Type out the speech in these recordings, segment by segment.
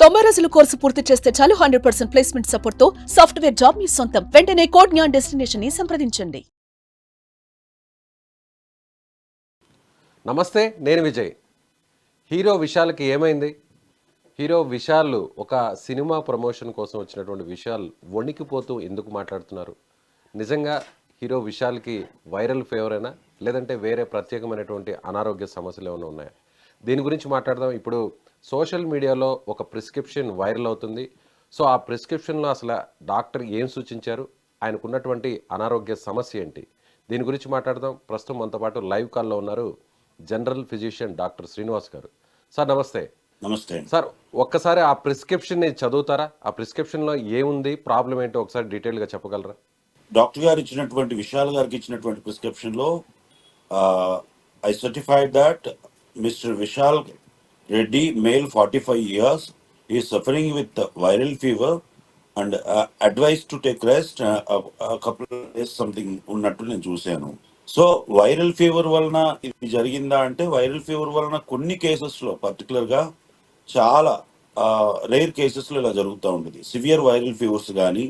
90 రోజుల కోర్సు పూర్తి చేస్తే చాలు 100% ప్లేస్మెంట్ సపోర్ట్ తో సాఫ్ట్వేర్ జాబ్ మీ సొంతం. వెంటనే కోడ్ జ్ఞాన్ డెస్టినేషన్ ని సంప్రదించండి. నమస్తే, నేను విజయ్. హీరో విశాల్కి ఏమైంది? హీరో విశాల్ ఒక సినిమా ప్రమోషన్ కోసం వచ్చినటువంటి విశాల్ వణికిపోతూ ఎందుకు మాట్లాడుతున్నారు? నిజంగా హీరో విశాల్కి వైరల్ ఫీవరేనా, లేదంటే వేరే ప్రత్యేకమైనటువంటి అనారోగ్య సమస్యలు ఏమైనా ఉన్నాయా? దీని గురించి మాట్లాడదాం. ఇప్పుడు సోషల్ మీడియాలో ఒక ప్రిస్క్రిప్షన్ వైరల్ అవుతుంది. సో ఆ ప్రిస్క్రిప్షన్లో అసలు డాక్టర్ ఏం సూచించారు, ఆయనకున్నటువంటి అనారోగ్య సమస్య ఏంటి, దీని గురించి మాట్లాడదాం. ప్రస్తుతం మనతో పాటు లైవ్ కాల్లో ఉన్నారు జనరల్ ఫిజిషియన్ డాక్టర్ శ్రీనివాస్ గారు. సార్ నమస్తే. నమస్తే సార్, ఒక్కసారి ఆ ప్రిస్క్రిప్షన్ని చదువుతారా? ఆ ప్రిస్క్రిప్షన్లో ఏముంది, ప్రాబ్లం ఏంటో ఒకసారి డీటెయిల్గా చెప్పగలరా? డాక్టర్ గారు ఇచ్చినటువంటి విశాల్ గారికి ఇచ్చినటువంటి ప్రిస్క్రిప్షన్ లో I certified that mister Vishal Reddy, male 45 years, is suffering with viral fever and advice to take rest couple days something ఉన్నట్టు నేను చూశాను. సో వైరల్ ఫీవర్ వలన ఇది జరిగిందా అంటే, వైరల్ ఫీవర్ వలన కొన్ని కేసెస్లో పర్టికులర్గా చాలా రేర్ కేసెస్లో ఇలా జరుగుతూ ఉంటుంది. సివియర్ వైరల్ ఫీవర్స్ కానీ,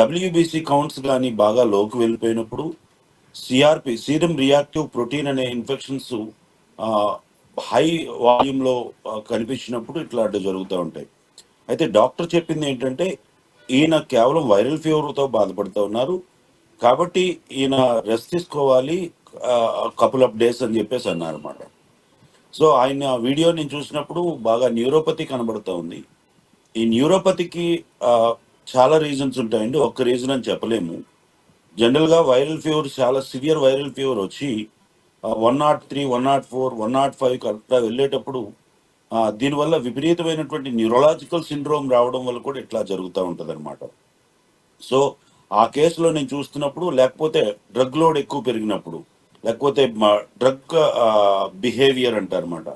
డబ్ల్యూబీసీ కౌంట్స్ కానీ బాగా లోకి వెళ్ళిపోయినప్పుడు, సిఆర్పి సీరం రియాక్టివ్ ప్రోటీన్ అనే ఇన్ఫెక్షన్స్ హై వాల్యూమ్లో కనిపించినప్పుడు ఇట్లాంటివి జరుగుతూ ఉంటాయి. అయితే డాక్టర్ చెప్పింది ఏంటంటే, ఈయన కేవలం వైరల్ ఫీవర్తో బాధపడుతూ ఉన్నారు కాబట్టి ఈయన రెస్ట్ తీసుకోవాలి కపుల్ ఆఫ్ డేస్ అని చెప్పేసి అన్నారన్నమాట. సో ఆయన వీడియో నేను చూసినప్పుడు బాగా న్యూరోపతి కనబడుతూ ఉంది. ఈ న్యూరోపతికి చాలా రీజన్స్ ఉంటాయండి, ఒక్క రీజన్ అని చెప్పలేము. జనరల్గా వైరల్ ఫీవర్, చాలా సివియర్ వైరల్ ఫీవర్ వచ్చి 103, 104, 105 అట్లా వెళ్ళేటప్పుడు దీనివల్ల విపరీతమైనటువంటి న్యూరలాజికల్ సిండ్రోమ్ రావడం వల్ల కూడా ఇట్లా జరుగుతూ ఉంటుంది అనమాట. సో ఆ కేసులో నేను చూస్తున్నప్పుడు, లేకపోతే డ్రగ్ లోడ్ ఎక్కువ పెరిగినప్పుడు, లేకపోతే డ్రగ్ బిహేవియర్ అంటారన్నమాట,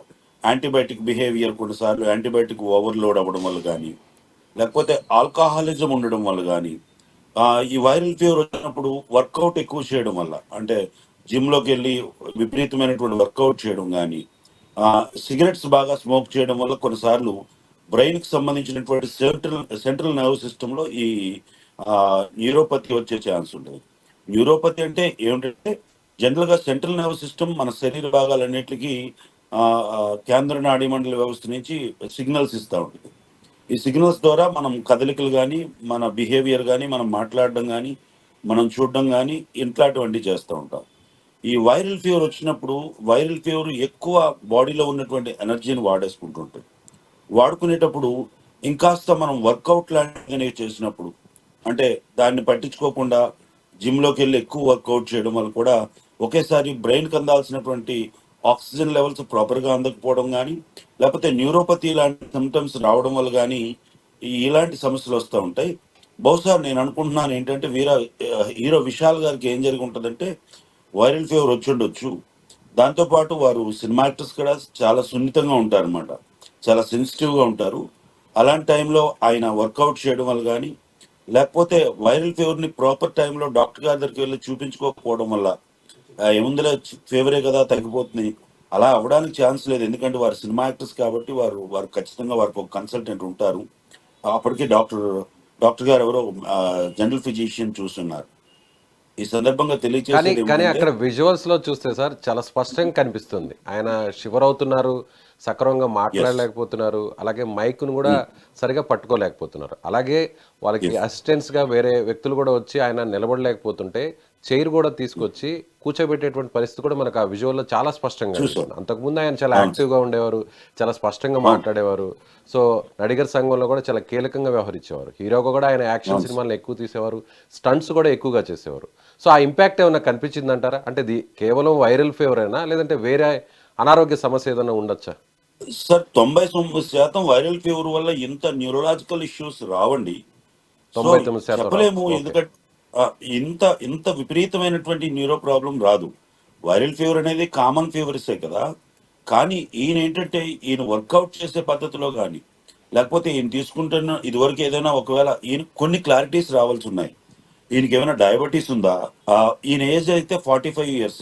యాంటీబయాటిక్ బిహేవియర్, కొన్నిసార్లు యాంటీబయాటిక్ ఓవర్లోడ్ అవ్వడం వల్ల కానీ, లేకపోతే ఆల్కహాలిజం ఉండడం వల్ల కానీ, ఈ వైరల్ ఫీవర్ వచ్చినప్పుడు వర్కౌట్ ఎక్కువ చేయడం వల్ల, అంటే జిమ్లోకి వెళ్ళి విపరీతమైనటువంటి వర్కౌట్ చేయడం కానీ, సిగరెట్స్ బాగా స్మోక్ చేయడం వల్ల కొన్నిసార్లు బ్రెయిన్కి సంబంధించినటువంటి సెంట్రల్ నర్వ్ సిస్టంలో ఈ న్యూరోపతి వచ్చే ఛాన్స్ ఉంటుంది. న్యూరోపతి అంటే ఏమిటంటే, జనరల్గా సెంట్రల్ నర్వ్ సిస్టమ్ మన శరీర భాగాలన్నిటికీ కేంద్ర నాడీ మండల వ్యవస్థ నుంచి సిగ్నల్స్ ఇస్తూ ఉంటుంది. ఈ సిగ్నల్స్ ద్వారా మనం కదలికలు కానీ, మన బిహేవియర్ కానీ, మనం మాట్లాడడం కానీ, మనం చూడడం కానీ ఇట్లాంటివన్నీ చేస్తూ ఉంటాం. ఈ వైరల్ ఫీవర్ వచ్చినప్పుడు, వైరల్ ఫీవర్ ఎక్కువ బాడీలో ఉన్నటువంటి ఎనర్జీని వాడేసుకుంటుంటుంది. వాడుకునేటప్పుడు ఇంకాస్త మనం వర్కౌట్ లాంటివి చేసినప్పుడు, అంటే దాన్ని పట్టించుకోకుండా జిమ్లోకి వెళ్ళి ఎక్కువ వర్కౌట్ చేయడం వల్ల కూడా ఒకేసారి బ్రెయిన్కి అందాల్సినటువంటి ఆక్సిజన్ లెవెల్స్ ప్రాపర్గా అందకపోవడం కానీ, లేకపోతే న్యూరోపతి లాంటి సిమ్టమ్స్ రావడం వల్ల కానీ ఇలాంటి సమస్యలు వస్తూ ఉంటాయి. బహుశా నేను అనుకుంటున్నాను ఏంటంటే, హీరో విశాల్ గారికి ఏం జరిగి ఉంటుందంటే, వైరల్ ఫీవర్ వచ్చి ఉండొచ్చు. దాంతోపాటు వారు సినిమా యాక్టర్స్ కూడా చాలా సున్నితంగా ఉంటారు అనమాట, చాలా సెన్సిటివ్గా ఉంటారు. అలాంటి టైంలో ఆయన వర్కౌట్ చేయడం వల్ల కానీ, లేకపోతే వైరల్ ఫీవర్ని ప్రాపర్ టైంలో డాక్టర్ గారి దగ్గరికి వెళ్ళి చూపించుకోకపోవడం వల్ల, ఏముందిలే ఫీవరే కదా తగ్గిపోతుంది, అలా అవ్వడానికి ఛాన్స్ లేదు. ఎందుకంటే వారు సినిమా యాక్టర్స్ కాబట్టి వారు ఖచ్చితంగా వారికి ఒక కన్సల్టెంట్ ఉంటారు. అప్పటికే డాక్టర్ గారు ఎవరో జనరల్ ఫిజిషియన్ చూస్తున్నారు. ఈ సందర్భంగా తెలియజేసేది కానీ అక్కడ విజువల్స్ లో చూస్తే సార్ చాలా స్పష్టంగా కనిపిస్తుంది. ఆయన షివర్ అవుతున్నారు, సక్రమంగా మాట్లాడలేకపోతున్నారు, అలాగే మైక్ను కూడా సరిగా పట్టుకోలేకపోతున్నారు. అలాగే వాళ్ళకి అసిస్టెంట్స్ గా వేరే వ్యక్తులు కూడా వచ్చి ఆయన నిలబడలేకపోతుంటే చైర్ కూడా తీసుకొచ్చి కూర్చోబెట్టేటువంటి పరిస్థితి కూడా మనకు ఆ విజువల్లో చాలా స్పష్టంగా కనిపిస్తుంది. అంతకుముందు ఆయన చాలా యాక్టివ్గా ఉండేవారు, చాలా స్పష్టంగా మాట్లాడేవారు. సో నడిగర్ సంఘంలో కూడా చాలా కీలకంగా వ్యవహరించేవారు. హీరోగా కూడా ఆయన యాక్షన్ సినిమాలను ఎక్కువ తీసేవారు, స్టంట్స్ కూడా ఎక్కువగా చేసేవారు. సో ఆ ఇంపాక్ట్ ఏమైనా కనిపించిందంటారా? అంటే ఇది కేవలం వైరల్ ఫీవర్ అయినా, లేదంటే వేరే అనారోగ్య సమస్య ఏదైనా ఉండొచ్చా? సార్, 99% వైరల్ ఫీవర్ వల్ల ఇంత న్యూరలాజికల్ ఇష్యూస్ రావండి. 99% చెప్పలేము, ఎందుకంటే ఇంత విపరీతమైనటువంటి న్యూరో ప్రాబ్లం రాదు. వైరల్ ఫీవర్ అనేది కామన్ ఫీవర్సే కదా. కానీ ఈయన ఏంటంటే, ఈయన వర్కౌట్ చేసే పద్ధతిలో కానీ, లేకపోతే ఈయన తీసుకుంటున్న ఇదివరకు ఏదైనా, ఒకవేళ ఈయన కొన్ని క్లారిటీస్ రావాల్సి ఉన్నాయి. ఈయనకి ఏమైనా డయాబెటీస్ ఉందా? ఈయన ఏజ్ అయితే 45 years,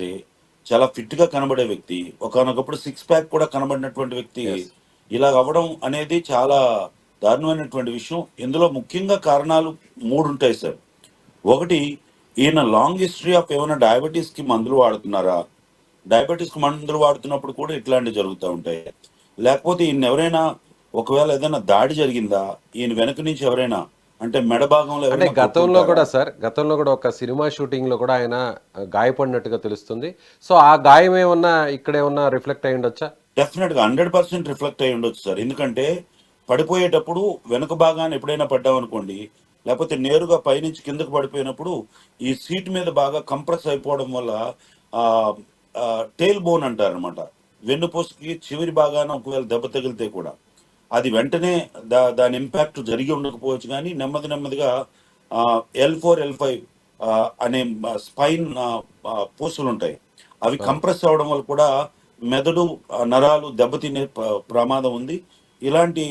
చాలా ఫిట్ గా కనబడే వ్యక్తి, ఒకనొకప్పుడు 6 pack కూడా కనబడినటువంటి వ్యక్తి ఇలా అవ్వడం అనేది చాలా దారుణమైనటువంటి విషయం. ఇందులో ముఖ్యంగా కారణాలు 3 ఉంటాయి సార్. ఒకటి, ఈయన లాంగ్ హిస్టరీ ఆఫ్ ఏమైనా డయాబెటీస్‌కి మందులు వాడుతున్నారా? డయాబెటీస్‌కి మందులు వాడుతున్నప్పుడు కూడా ఇట్లాంటివి జరుగుతా ఉంటాయి. లేకపోతే ఈయనెవరైనా ఒకవేళ ఏదైనా దాడి జరిగిందా? ఈయన వెనక నుంచి ఎవరైనా అంటే మెడ భాగంలో అంటే ఎవరైనా గతంలో కొట్టుంటారా? కూడా సార్, గతంలో కూడా ఒక సినిమా షూటింగ్లో కూడా ఆయన గాయపడినట్టుగా తెలుస్తుంది. సో ఆ గాయం ఏమన్నా ఇక్కడేమన్నా రిఫ్లెక్ట్ అయ్యి ఉండొచ్చా? డెఫినెట్‌గా 100% రిఫ్లెక్ట్ అయ్యి ఉండొచ్చు సార్. ఎందుకంటే పడిపోయేటప్పుడు వెనక భాగాన ఎప్పుడైనా పడ్డామనుకోండి, లేకపోతే నేరుగా పైనుంచి కిందకి పడిపోయినప్పుడు ఈ సీట్ మీద బాగా కంప్రెస్ అయిపోవడం వల్ల ఆహ్, టెయిల్ బోన్ అంటారనమాట. వెన్నుపూసకి చివరి భాగాన ఒకవేళ దెబ్బ తగిలితే కూడా, అది వెంటనే దాని ఇంపాక్ట్ జరిగి ఉండకపోవచ్చు గానీ, నెమ్మది నెమ్మదిగా L4, L5 అనే స్పైన్ పూసలుంటాయి. అవి అవును. కంప్రెస్ అవ్వడం వల్ల కూడా మెదడు, నరాలు దెబ్బతినే ప్రమాదం ఉంది. ఇలాంటి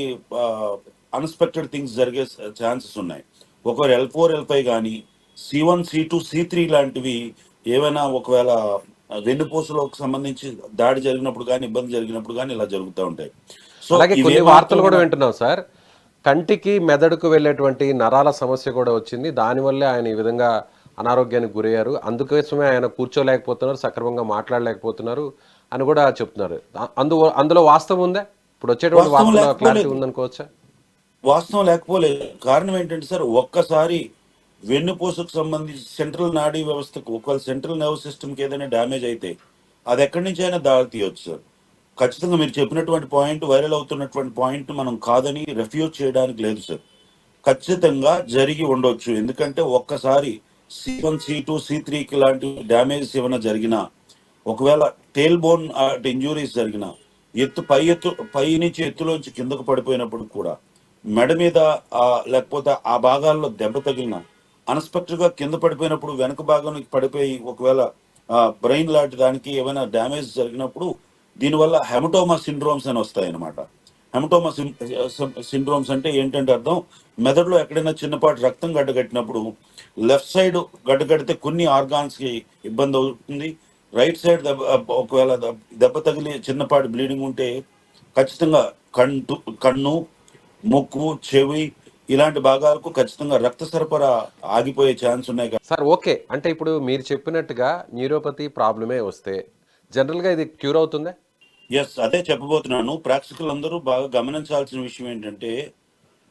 అన్‌ఎక్స్‌పెక్టెడ్ థింగ్స్ జరిగే ఛాన్సెస్ ఉన్నాయి. ఒకవేళ L4, L5 గానీ, C1, C2, C3 లాంటివి ఏవైనా ఒకవేళ వెన్నుపూసలోకి సంబంధించి దాడి జరిగినప్పుడు గానీ, ఇబ్బంది జరిగినప్పుడు గానీ ఇలా జరుగుతా ఉంటాయి. సో, అలాగే కొన్ని వార్తలు కూడా ఇవేమాత్రమైనా వింటున్నాం సార్. కంటికి, మెదడుకు వెళ్ళేటువంటి నరాల సమస్య కూడా వచ్చింది. దానివల్లే ఆయన ఈ విధంగా అనారోగ్యానికి గురయ్యారు. అందుకోసమే ఆయన కూర్చోలేకపోతున్నారు, సక్రమంగా మాట్లాడలేకపోతున్నారు అని కూడా చెప్తున్నారు. అందులో వాస్తవం ఉందా? ఇప్పుడు వచ్చేటువంటి వాస్తవం వార్తల్లో క్లారిటీ లేకపోలేదు. ఉందనుకోవచ్చా? వాస్తవం లేకపోలేదు. కారణం ఏంటంటే సార్, ఒక్కసారి వెన్నుపూసకు సంబంధించి సెంట్రల్ నాడీ వ్యవస్థకు ఒకవేళ సెంట్రల్ నర్వ్ సిస్టమ్‌కి ఏదైనా డ్యామేజ్ అయితే, అది ఎక్కడి నుంచైనా దారి తీయొచ్చు సార్. ఖచ్చితంగా మీరు చెప్పినటువంటి పాయింట్, వైరల్ అవుతున్నటువంటి పాయింట్ మనం కాదని రిఫ్యూజ్ చేయడానికి లేదు సార్. ఖచ్చితంగా జరిగి ఉండొచ్చు. ఎందుకంటే ఒక్కసారి C1, C2, C3కి లాంటి డ్యామేజెస్ ఏమైనా జరిగినా, ఒకవేళ టెయిల్ బోన్ ఇంజ్యూరీస్ జరిగినా, పై నుంచి ఎత్తులోంచి కిందకు పడిపోయినప్పుడు కూడా, మెడ మీద లేకపోతే ఆ భాగాల్లో దెబ్బ తగిలిన, అన్‌ఎక్స్‌పెక్టెడ్‌గా కింద పడిపోయినప్పుడు వెనక భాగానికి పడిపోయి ఒకవేళ బ్రెయిన్ లాంటి దానికి ఏమైనా డ్యామేజ్ జరిగినప్పుడు, దీనివల్ల హెమటోమా సిండ్రోమ్స్ అని వస్తాయన్నమాట. హెమటోమా సిండ్రోమ్స్ అంటే ఏంటంటే అర్థం, మెదడులో ఎక్కడైనా చిన్నపాటి రక్తం గడ్డగట్టినప్పుడు లెఫ్ట్ సైడ్ గడ్డగడితే కొన్ని ఆర్గాన్స్‌కి ఇబ్బంది అవుతుంది. రైట్ సైడ్ ఒకవేళ దెబ్బ తగిలి చిన్నపాటి బ్లీడింగ్ ఉంటే ఖచ్చితంగా కన్ను, ముక్కు, చెవి ఇలాంటి భాగాలకు ఖచ్చితంగా రక్త సరఫరా ఆగిపోయే ఛాన్స్ ఉన్నాయి. Sir okay. అంటే ఇప్పుడు మీరు చెప్పినట్టుగా న్యూరోపతి ప్రాబ్లమే వస్తే జనరల్‌గా ఇది క్యూర్ అవుతుందా? యెస్. అదే చెప్పబోతున్నాను. ప్రేక్షకులందరూ అందరూ బాగా గమనించాల్సిన విషయం ఏంటంటే,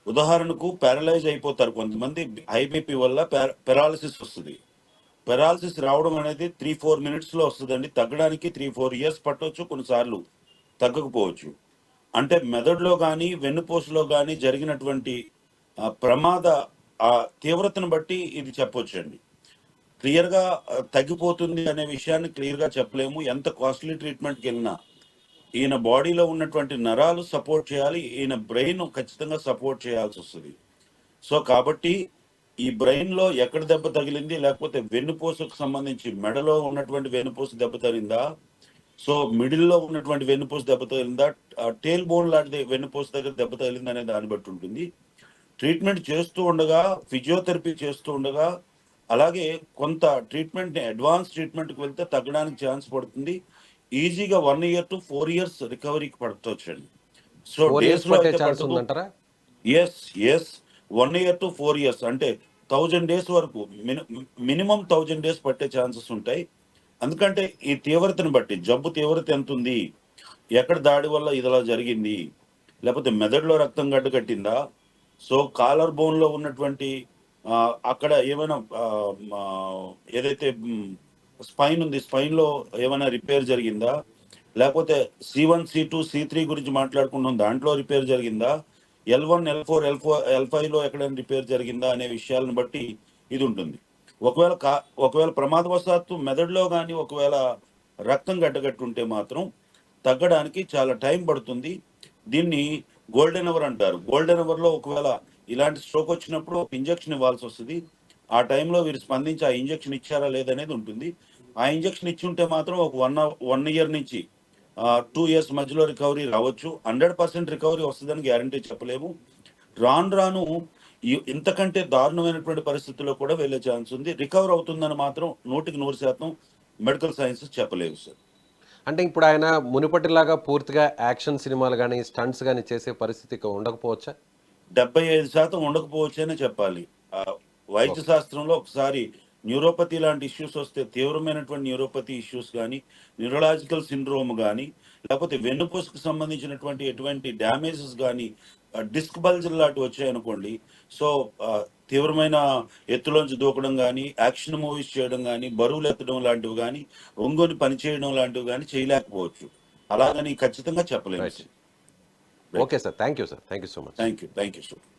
ఉదాహరణకు పారలైజ్ అయిపోతారు కొంతమంది. హై బీపీ వల్ల పారాలిసిస్ వస్తది. పారాలిసిస్ రావడం అనేది 3, 4 మినిట్స్‌లో వస్తదండి. తగ్గడానికి 3, 4 ఇయర్స్ పట్టొచ్చు. కొన్నిసార్లు తగ్గకపోవచ్చు. అంటే మెదడులో గానీ, వెన్నుపూసలో గానీ జరిగినటువంటి ప్రమాద తీవ్రతను బట్టి ఇది చెప్పొచ్చండి. క్లియర్‌గా తగ్గిపోతుంది అనే విషయాన్ని క్లియర్‌గా చెప్పలేము. ఎంత కాస్ట్‌లీ ట్రీట్‌మెంట్‌కెళ్ళినా. ఈయన బాడీలో ఉన్నటువంటి నరాలు సపోర్ట్ చేయాలి. ఈయన బ్రెయిన్ ఖచ్చితంగా సపోర్ట్ చేయాల్సొస్తది. సో, కాబట్టి ఈ బ్రెయిన్‌లో ఎక్కడ దెబ్బ తగిలింది, లేకపోతే వెన్నుపూసకు సంబంధించి మెడలో ఉన్నటువంటి వెన్నుపూస దెబ్బ తగిలిందా? సో, మిడిల్‌లో ఉన్నటువంటి వెన్నుపూస దెబ్బ తగిలిందా? టెయిల్ బోన్ లాంటిది వెన్నుపూస దగ్గర దెబ్బ తగిలిందా అనే దాన్ని బట్టి ఉంటుంది. ట్రీట్మెంట్ చేస్తూ ఉండగా, ఫిజియోథెరపీ చేస్తూ ఉండగా, అలాగే కొంత అడ్వాన్స్ ట్రీట్మెంట్‌కి వెళ్తే తగ్గడానికి ఛాన్స్ పడుతుంది. ఈజీగా 1 ఇయర్ టు 4 ఇయర్స్ రికవరీకి పట్టొచ్చండి. సో, 4 ఇయర్స్ డేస్‌లో పట్టే అయితే ఛాన్స్ పట్టదు. ఉందంటారా? Yes. Yes. 1 year to 4 years అంటే 1000 డేస్ వరకు మినిమమ్ 1000 డేస్ పట్టే ఛాన్సెస్ ఉంటాయి. ఎందుకంటే ఈ తీవ్రతను బట్టి, జబ్బు తీవ్రత ఎంతుంది? ఎక్కడ దాడి వల్ల ఇదిలా జరిగింది? లేపోతే మెదడులో రక్తం గడ్డ కట్టిందా? సో, కాలర్ బోన్‌లో ఉన్నటువంటి అక్కడ ఏమైనా ఏదైతే స్పైన్ ఉంది. స్పైన్‌లో ఏమైనా రిపేర్ జరిగిందా? లేపోతే C1, C2, C3 గురించి మాట్లాడుకున్నాం. దాంట్లో రిపేర్ జరిగిందా? L1, L4, L5లో ఎక్కడైనా రిపేర్ జరిగిందా? అనే విషయాలను బట్టి ఇదుంటుంది. ఒకవేళ ఒకవేళ ప్రమాదవశాత్తు మెదడులో గాని ఒకవేళ రక్తం గడ్డగట్టుంటే మాత్రం తగ్గడానికి చాలా టైం పడుతుంది. దీన్ని గోల్డెన్ అవర్ అంటారు. గోల్డెన్ అవర్‌లో ఒకవేళ ఇలాంటి స్ట్రోక్ వచ్చినప్పుడు ఒక ఇంజెక్షన్ ఇవ్వాల్సొస్తది. ఆ టైంలో వీరు స్పందించి ఆ ఇంజెక్షన్ ఇచ్చారా లేదనేది ఉంటుంది. ఆ ఇంజెక్షన్ ఇచ్చుంటే మాత్రం ఒక 1 ఇయర్ నుంచి 2 ఇయర్స్ మధ్యలో రికవరీ రావచ్చు. 100% రికవరీ వస్తదని గ్యారంటీ చెప్పలేము. రాను రాను ఇంతకంటే దారుణమైనటువంటి పరిస్థితుల్లో కూడా వెళ్ళే ఛాన్స్ ఉంది. రికవర్ అవుతుందని మాత్రం 100% మెడికల్ సైన్సెస్ చెప్పలేవు సార్. అంటే ఇప్పుడు ఆయన మునుపటిలాగా పూర్తిగా యాక్షన్ సినిమాలు కానీ స్టంట్స్ కానీ చేసే పరిస్థితి ఇక ఉండకపోవచ్చా? 75% ఉండకపోవచ్చనే చెప్పాలి. వైద్య ఓకే. శాస్త్రంలో ఒకసారి న్యూరోపతి లాంటి ఇష్యూస్ వస్తే, తీవ్రమైనటువంటి న్యూరోపతి ఇష్యూస్ గానీ, న్యూరలాజికల్ సిండ్రోమ్ గానీ, లేకపోతే వెన్నుపూసకు సంబంధించినటువంటి ఎటువంటి డ్యామేజెస్ గానీ, డిస్క్ బల్జ్‌లు లాంటివి వచ్చాయనుకోండి. సో, తీవ్రమైన ఎత్తులోంచి దూకడం గానీ, యాక్షన్ మూవీస్ చేయడం గానీ, బరువులెత్తడం లాంటివి గానీ, ఒంగొని పని చేయడం లాంటివి గానీ చేయలేకపోవచ్చు. అలాగని ఖచ్చితంగా చెప్పలేము right. Sir. Right. Okay sir. Thank you sir. Thank you so much. Thank you. Thank you sir.